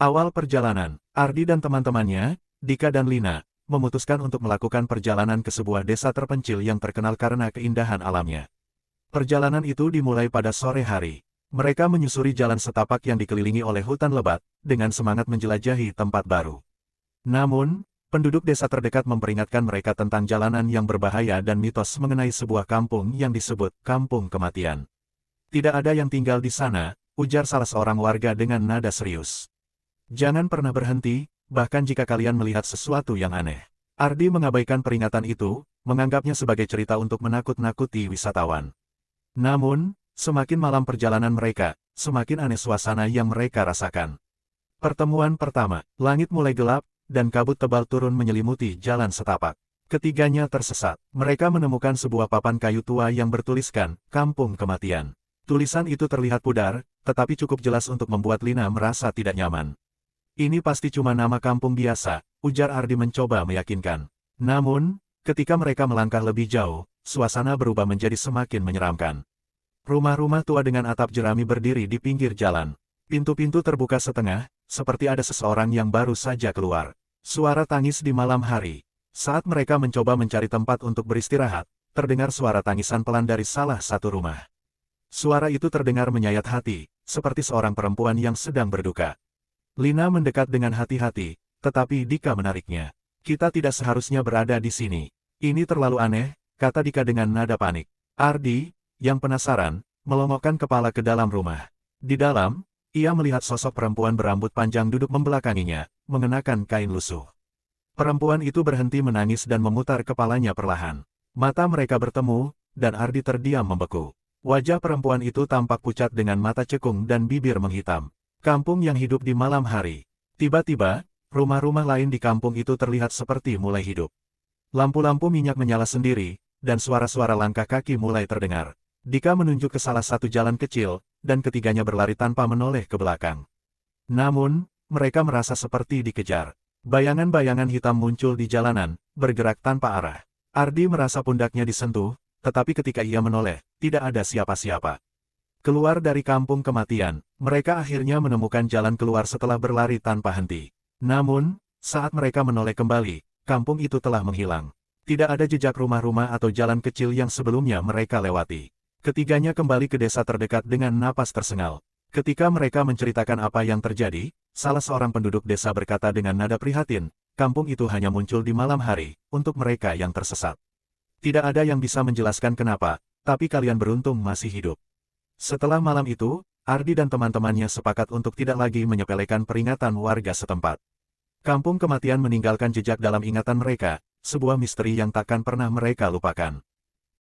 Awal perjalanan, Ardi dan teman-temannya, Dika dan Lina, memutuskan untuk melakukan perjalanan ke sebuah desa terpencil yang terkenal karena keindahan alamnya. Perjalanan itu dimulai pada sore hari. Mereka menyusuri jalan setapak yang dikelilingi oleh hutan lebat, dengan semangat menjelajahi tempat baru. Namun, penduduk desa terdekat memperingatkan mereka tentang jalanan yang berbahaya dan mitos mengenai sebuah kampung yang disebut Kampung Kematian. Tidak ada yang tinggal di sana, ujar salah seorang warga dengan nada serius. Jangan pernah berhenti, bahkan jika kalian melihat sesuatu yang aneh. Ardi mengabaikan peringatan itu, menganggapnya sebagai cerita untuk menakut-nakuti wisatawan. Namun, semakin malam perjalanan mereka, semakin aneh suasana yang mereka rasakan. Pertemuan pertama, langit mulai gelap, dan kabut tebal turun menyelimuti jalan setapak. Ketiganya tersesat. Mereka menemukan sebuah papan kayu tua yang bertuliskan, Kampung Kematian. Tulisan itu terlihat pudar, tetapi cukup jelas untuk membuat Lina merasa tidak nyaman. Ini pasti cuma nama kampung biasa, ujar Ardi mencoba meyakinkan. Namun, ketika mereka melangkah lebih jauh, suasana berubah menjadi semakin menyeramkan. Rumah-rumah tua dengan atap jerami berdiri di pinggir jalan. Pintu-pintu terbuka setengah, seperti ada seseorang yang baru saja keluar. Suara tangis di malam hari. Saat mereka mencoba mencari tempat untuk beristirahat, terdengar suara tangisan pelan dari salah satu rumah. Suara itu terdengar menyayat hati, seperti seorang perempuan yang sedang berduka. Lina mendekat dengan hati-hati, tetapi Dika menariknya. Kita tidak seharusnya berada di sini. Ini terlalu aneh, kata Dika dengan nada panik. Ardi, yang penasaran, melongokkan kepala ke dalam rumah. Di dalam, ia melihat sosok perempuan berambut panjang duduk membelakanginya, mengenakan kain lusuh. Perempuan itu berhenti menangis dan memutar kepalanya perlahan. Mata mereka bertemu, dan Ardi terdiam membeku. Wajah perempuan itu tampak pucat dengan mata cekung dan bibir menghitam. Kampung yang hidup di malam hari. Tiba-tiba, rumah-rumah lain di kampung itu terlihat seperti mulai hidup. Lampu-lampu minyak menyala sendiri, dan suara-suara langkah kaki mulai terdengar. Dika menunjuk ke salah satu jalan kecil, dan ketiganya berlari tanpa menoleh ke belakang. Namun, mereka merasa seperti dikejar. Bayangan-bayangan hitam muncul di jalanan, bergerak tanpa arah. Ardi merasa pundaknya disentuh, tetapi ketika ia menoleh, tidak ada siapa-siapa. Keluar dari kampung kematian, mereka akhirnya menemukan jalan keluar setelah berlari tanpa henti. Namun, saat mereka menoleh kembali, kampung itu telah menghilang. Tidak ada jejak rumah-rumah atau jalan kecil yang sebelumnya mereka lewati. Ketiganya kembali ke desa terdekat dengan napas tersengal. Ketika mereka menceritakan apa yang terjadi, salah seorang penduduk desa berkata dengan nada prihatin, kampung itu hanya muncul di malam hari, untuk mereka yang tersesat. Tidak ada yang bisa menjelaskan kenapa, tapi kalian beruntung masih hidup. Setelah malam itu, Ardi dan teman-temannya sepakat untuk tidak lagi menyepelekan peringatan warga setempat. Kampung kematian meninggalkan jejak dalam ingatan mereka, sebuah misteri yang takkan pernah mereka lupakan.